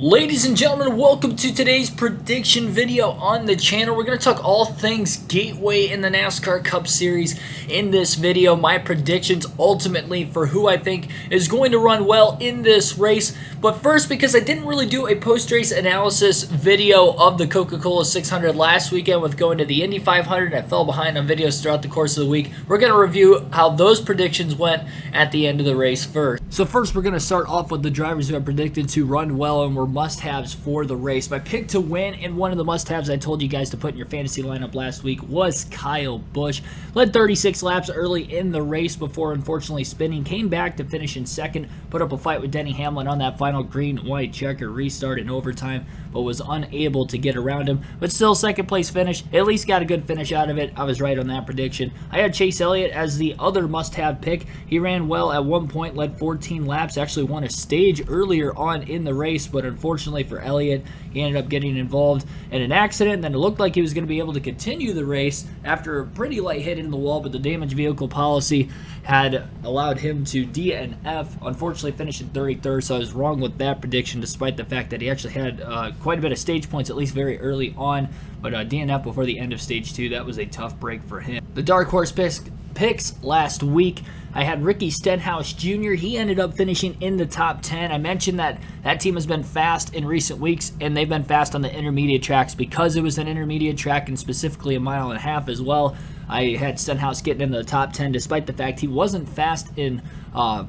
Ladies and gentlemen, welcome to today's prediction video on the channel. We're going to talk all things Gateway in the NASCAR Cup Series in this video. My predictions ultimately for who I think is going to run well in this race. But first, because I didn't really do a post-race analysis video of the Coca-Cola 600 last weekend with going to the Indy 500, I fell behind on videos throughout the course of the week. We're going to review how those predictions went at the end of the race first. So first, we're going to start off with the drivers who are predicted to run well and were must-haves for the race. My pick to win and one of the must-haves I told you guys to put in your fantasy lineup last week was Kyle Busch. Led 36 laps early in the race before unfortunately spinning. Came back to finish in second. Put up a fight with Denny Hamlin on that final green-white checker restart in overtime, but was unable to get around him. But still, second place finish. At least got a good finish out of it. I was right on that prediction. I had Chase Elliott as the other must-have pick. He ran well at one point, led 14 laps, actually won a stage earlier on in the race, but unfortunately for Elliott, he ended up getting involved in an accident, and then it looked like he was going to be able to continue the race after a pretty light hit into the wall, but the damaged vehicle policy had allowed him to DNF, unfortunately finishing 33rd, so I was wrong with that prediction despite the fact that he actually had quite a bit of stage points, at least very early on, but DNF before the end of stage 2, that was a tough break for him. The dark horse picks last week, I had Ricky Stenhouse Jr. He ended up finishing in the top 10. I mentioned that that team has been fast in recent weeks, and they've been fast on the intermediate tracks because it was an intermediate track and specifically a mile and a half as well. I had Stenhouse getting into the top 10 despite the fact he wasn't fast in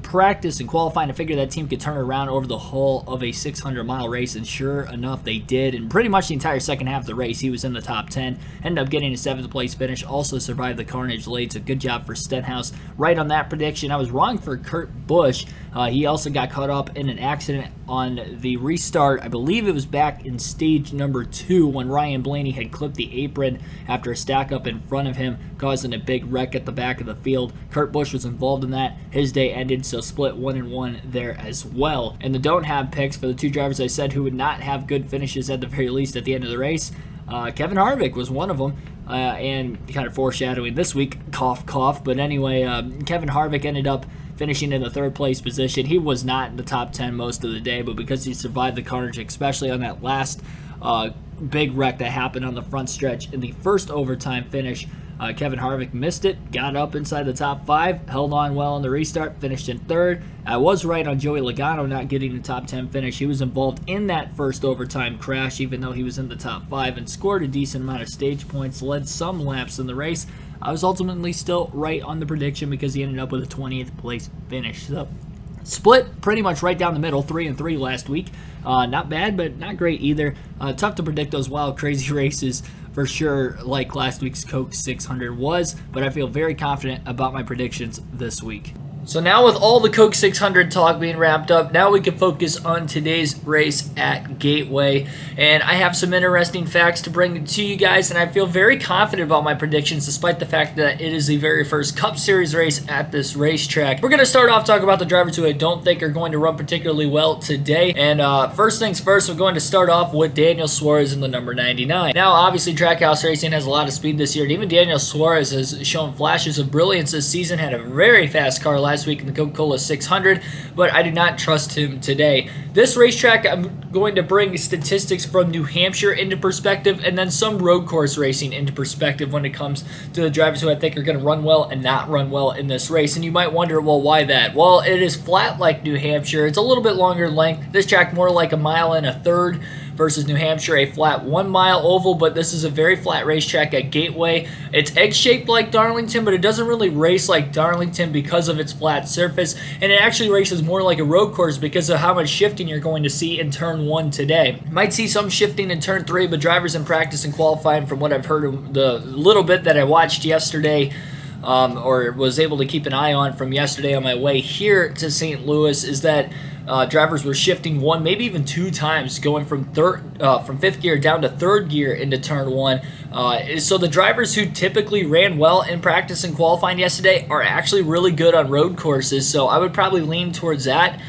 practice and qualifying. To figure that team could turn around over the whole of a 600-mile race, and sure enough they did. And pretty much the entire second half of the race he was in the top 10, ended up getting a 7th place finish, also survived the carnage late, so good job for Stenhouse. Right on that prediction. I was wrong for Kurt Busch. He also got caught up in an accident on the restart. I believe it was back in stage number 2 when Ryan Blaney had clipped the apron after a stack up in front of him, causing a big wreck at the back of the field. Kurt Busch was involved in that. His day ended, so split 1-1 there as well. And the don't have picks for the two drivers I said who would not have good finishes at the very least at the end of the race. Kevin Harvick was one of them, and kind of foreshadowing this week, cough, cough. But anyway, Kevin Harvick ended up finishing in the 3rd place position. He was not in the top 10 most of the day, but because he survived the carnage, especially on that last big wreck that happened on the front stretch in the first overtime finish, Kevin Harvick missed it, got up inside the top 5, held on well in the restart, finished in 3rd. I was right on Joey Logano not getting the top 10 finish. He was involved in that first overtime crash, even though he was in the top 5, and scored a decent amount of stage points, led some laps in the race. I was ultimately still right on the prediction because he ended up with a 20th place finish. So split pretty much right down the middle, 3-3 last week. Not bad, but not great either. Tough to predict those wild, crazy races for sure, like last week's Coke 600 was, but I feel very confident about my predictions this week. So now with all the Coke 600 talk being wrapped up, now we can focus on today's race at Gateway. And I have some interesting facts to bring to you guys, and I feel very confident about my predictions despite the fact that it is the very first Cup Series race at this racetrack. We're going to start off talking about the drivers who I don't think are going to run particularly well today. And first things first, we're going to start off with Daniel Suarez in the number 99. Now, obviously, Trackhouse Racing has a lot of speed this year, and even Daniel Suarez has shown flashes of brilliance this season, had a very fast car last week in the Coca-Cola 600, but I do not trust him today. This racetrack, I'm going to bring statistics from New Hampshire into perspective and then some road course racing into perspective when it comes to the drivers who I think are going to run well and not run well in this race. And you might wonder, well, why that? Well, it is flat like New Hampshire. It's a little bit longer length. This track more like 1.33 miles versus New Hampshire, a flat 1 mile oval, but this is a very flat racetrack at Gateway. It's egg-shaped like Darlington, but it doesn't really race like Darlington because of its flat surface, and it actually races more like a road course because of how much shifting you're going to see in turn 1 today. You might see some shifting in turn 3, but drivers in practice and qualifying, from what I've heard of the little bit that I watched yesterday, or was able to keep an eye on from yesterday on my way here to St. Louis, is that drivers were shifting 1, maybe even 2 times, going from 5th gear down to 3rd gear into turn 1. So the drivers who typically ran well in practice and qualifying yesterday are actually really good on road courses, so I would probably lean towards that,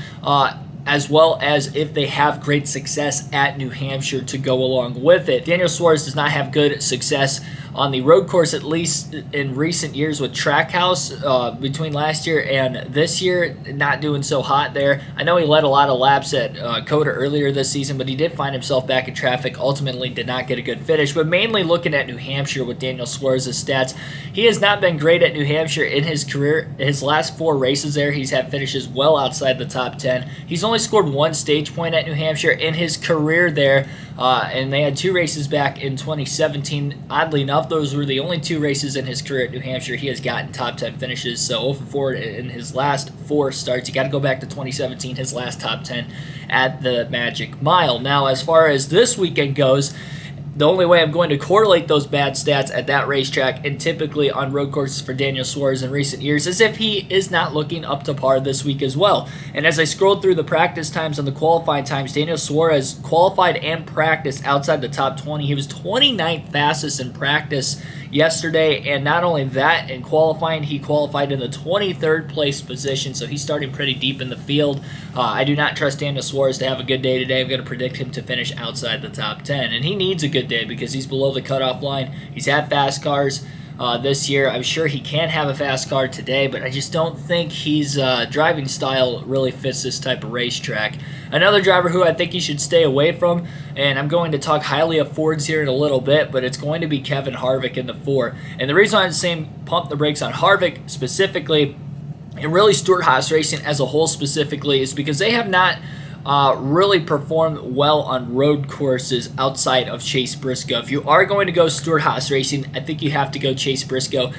as well as if they have great success at New Hampshire to go along with it. Daniel Suarez does not have good success on the road course, at least in recent years with Trackhouse, between last year and this year, not doing so hot there. I know he led a lot of laps at COTA earlier this season, but he did find himself back in traffic, ultimately did not get a good finish. But mainly looking at New Hampshire with Daniel Suarez's stats, he has not been great at New Hampshire in his career. His last 4 races there, he's had finishes well outside the top 10. He's only scored 1 stage point at New Hampshire in his career there, and they had 2 races back in 2017. Oddly enough, those were the only 2 races in his career at New Hampshire he has gotten top 10 finishes, so 0 for 4 in his last 4 starts. You got to go back to 2017, his last top 10 at the Magic Mile. Now, as far as this weekend goes, the only way I'm going to correlate those bad stats at that racetrack and typically on road courses for Daniel Suarez in recent years is if he is not looking up to par this week as well. And as I scrolled through the practice times and the qualifying times, Daniel Suarez qualified and practiced outside the top 20. He was 29th fastest in practice yesterday, and not only that, in qualifying, he qualified in the 23rd place position, so he's starting pretty deep in the field. I do not trust Daniel Suarez to have a good day today. I'm going to predict him to finish outside the top 10, and he needs a good day because he's below the cutoff line. He's had fast cars this year. I'm sure he can have a fast car today, but I just don't think his driving style really fits this type of racetrack. Another driver who I think you should stay away from, and I'm going to talk highly of Fords here in a little bit, but it's going to be Kevin Harvick in the 4. And the reason I'm saying pump the brakes on Harvick specifically, and really Stewart-Haas Racing as a whole specifically, is because they have not really performed well on road courses outside of Chase Briscoe. If you are going to go Stewart-Haas Racing, I think you have to go Chase Briscoe.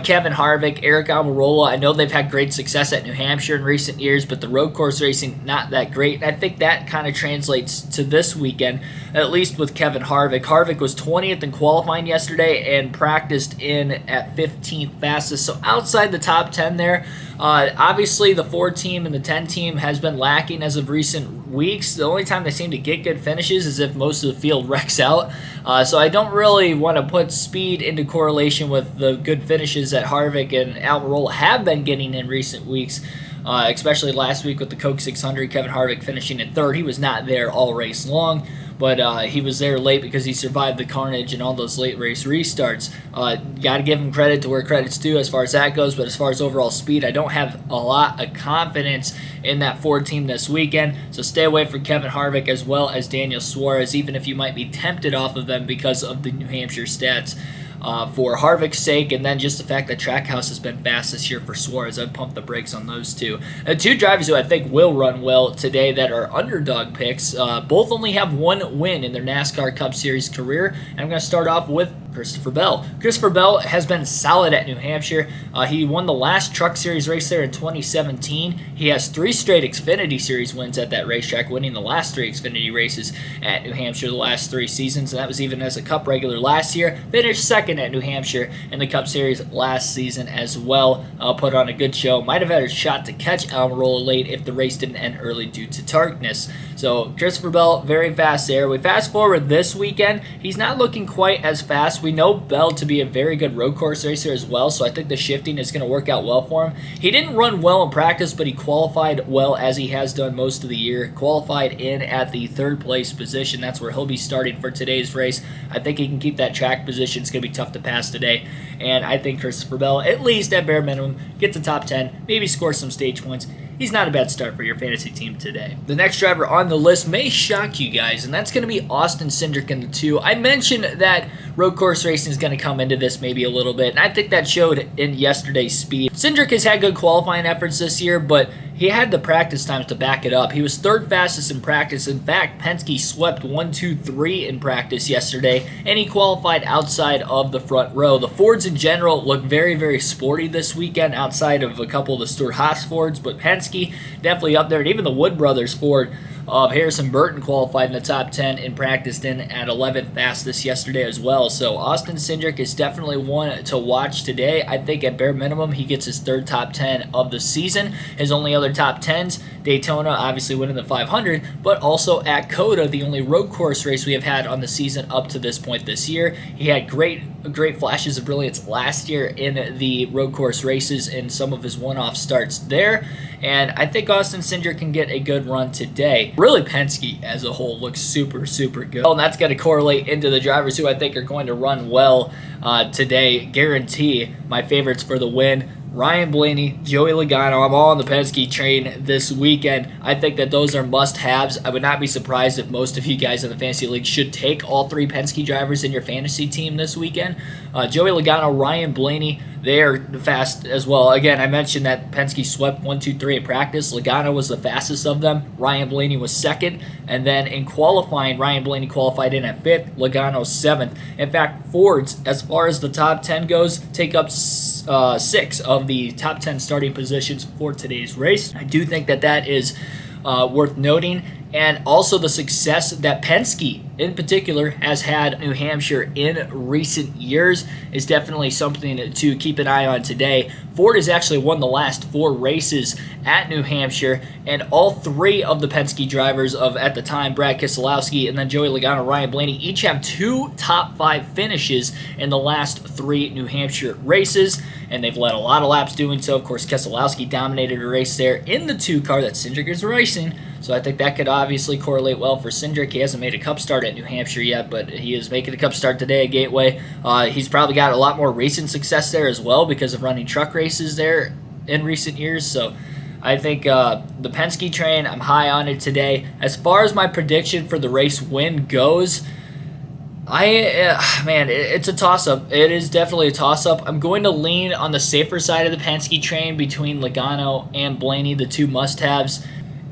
Kevin Harvick, Eric Almirola, I know they've had great success at New Hampshire in recent years, but the road course racing, not that great. And I think that kind of translates to this weekend, at least with Kevin Harvick. Harvick was 20th in qualifying yesterday and practiced in at 15th fastest, so outside the top 10 there. Obviously, the 4 team and the 10 team has been lacking as of recent weeks. The only time they seem to get good finishes is if most of the field wrecks out. So I don't really want to put speed into correlation with the good finishes that Harvick and Almirola have been getting in recent weeks. Especially last week with the Coke 600, Kevin Harvick finishing in 3rd. He was not there all race long, but he was there late because he survived the carnage and all those late race restarts. Got to give him credit to where credit's due as far as that goes, but as far as overall speed, I don't have a lot of confidence in that Ford team this weekend, so stay away from Kevin Harvick as well as Daniel Suarez, even if you might be tempted off of them because of the New Hampshire stats. For Harvick's sake, and then just the fact that Trackhouse has been fast this year for Suarez, I'd pump the brakes on those 2. 2 drivers who I think will run well today that are underdog picks, both only have 1 win in their NASCAR Cup Series career, and I'm going to start off with Christopher Bell. Christopher Bell has been solid at New Hampshire. He won the last Truck Series race there in 2017. He has 3 straight Xfinity Series wins at that racetrack, winning the last 3 Xfinity races at New Hampshire the last 3 seasons, and that was even as a Cup regular last year. Finished 2nd at New Hampshire in the Cup Series last season as well. Put on a good show. Might have had a shot to catch Almirola late if the race didn't end early due to darkness. So Christopher Bell, very fast there. We fast forward this weekend. He's not looking quite as fast. We know Bell to be a very good road course racer as well, so I think the shifting is going to work out well for him. He didn't run well in practice, but he qualified well as he has done most of the year. Qualified in at the 3rd place position. That's where he'll be starting for today's race. I think he can keep that track position. It's going to be tough to pass today, and I think Christopher Bell, at least at bare minimum, gets the top 10, maybe scores some stage points. He's not a bad start for your fantasy team today. The next driver on the list may shock you guys, and that's going to be Austin Cendrick in the 2. I mentioned that road course racing is going to come into this maybe a little bit, and I think that showed in yesterday's speed. Cendrick has had good qualifying efforts this year, but he had the practice times to back it up. He was 3rd fastest in practice. In fact, Penske swept 1, 2, 3 in practice yesterday, and he qualified outside of the front row. The Fords in general look very, very sporty this weekend outside of a couple of the Stewart-Haas Fords, but Penske definitely up there, and even the Wood Brothers Ford of Harrison Burton qualified in the top 10 and practiced in at 11th fastest yesterday as well. So Austin Cendrick is definitely one to watch today. I think at bare minimum he gets his 3rd top 10 of the season. His only other top 10s, Daytona, obviously winning the 500, but also at COTA, the only road course race we have had on the season up to this point this year. He had great flashes of brilliance last year in the road course races and some of his one-off starts there. And I think Austin Cindric can get a good run today. Really, Penske as a whole looks super, super good. And that's going to correlate into the drivers who I think are going to run well today. Guarantee my favorites for the win. Ryan Blaney, Joey Logano. I'm all on the Penske train this weekend. I think that those are must-haves. I would not be surprised if most of you guys in the Fantasy League should take all 3 Penske drivers in your fantasy team this weekend. Joey Logano, Ryan Blaney, they are fast as well. Again, I mentioned that Penske swept 1, 2, 3 in practice. Logano was the fastest of them. Ryan Blaney was second. And then in qualifying, Ryan Blaney qualified in at 5th, Logano 7th. In fact, Fords, as far as the top 10 goes, take up 6 of the top 10 starting positions for today's race. I do think that that is worth noting. And also the success that Penske, in particular, has had New Hampshire in recent years is definitely something to keep an eye on today. Ford has actually won the last 4 races at New Hampshire, and all 3 of the Penske drivers of, at the time, Brad Keselowski and then Joey Logano, Ryan Blaney, each have 2 top 5 finishes in the last 3 New Hampshire races, and they've led a lot of laps doing so. Of course, Keselowski dominated a race there in the 2 car that Cendrick is racing, so I think that could obviously correlate well for Cendrick. He hasn't made a Cup start at New Hampshire yet, but he is making a Cup start today at Gateway. He's probably got a lot more recent success there as well because of running truck races there in recent years. So I think the Penske train, I'm high on it today. As far as my prediction for the race win goes, it's a toss-up. It is definitely a toss-up. I'm going to lean on the safer side of the Penske train between Logano and Blaney, the 2 must-haves.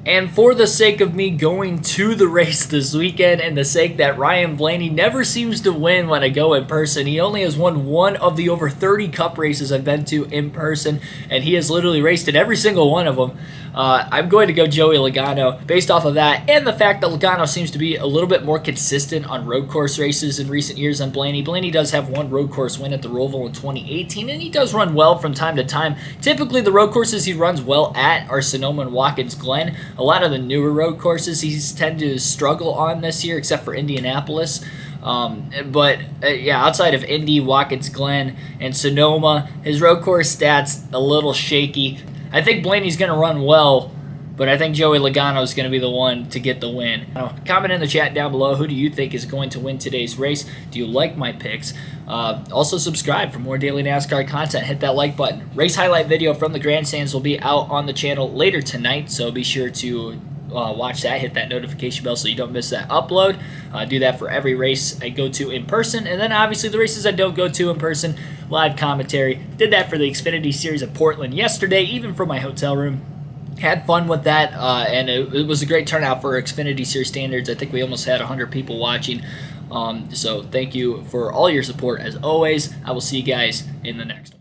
And for the sake of me going to the race this weekend and the sake that Ryan Blaney never seems to win when I go in person, he only has won 1 of the over 30 Cup races I've been to in person, and he has literally raced in every single one of them. I'm going to go Joey Logano based off of that and the fact that Logano seems to be a little bit more consistent on road course races in recent years than Blaney. Blaney does have 1 road course win at the Roval in 2018, and he does run well from time to time. Typically, the road courses he runs well at are Sonoma and Watkins Glen. A lot of the newer road courses he's tend to struggle on this year, except for Indianapolis. Outside of Indy, Watkins Glen, and Sonoma, his road course stats a little shaky. I think Blaney's going to run well, but I think Joey Logano is going to be the one to get the win. Comment in the chat down below, who do you think is going to win today's race? Do you like my picks? Also subscribe for more daily NASCAR content. Hit that like button. Race highlight video from the grandstands will be out on the channel later tonight, so be sure to watch that. Hit that notification bell so you don't miss that upload. Do that for every race I go to in person, and then obviously the races I don't go to in person, live commentary. Did that for the Xfinity Series at Portland yesterday, even from my hotel room. Had fun with that, and it was a great turnout for Xfinity Series standards. I think we almost had 100 people watching. So thank you for all your support as always. I will see you guys in the next one.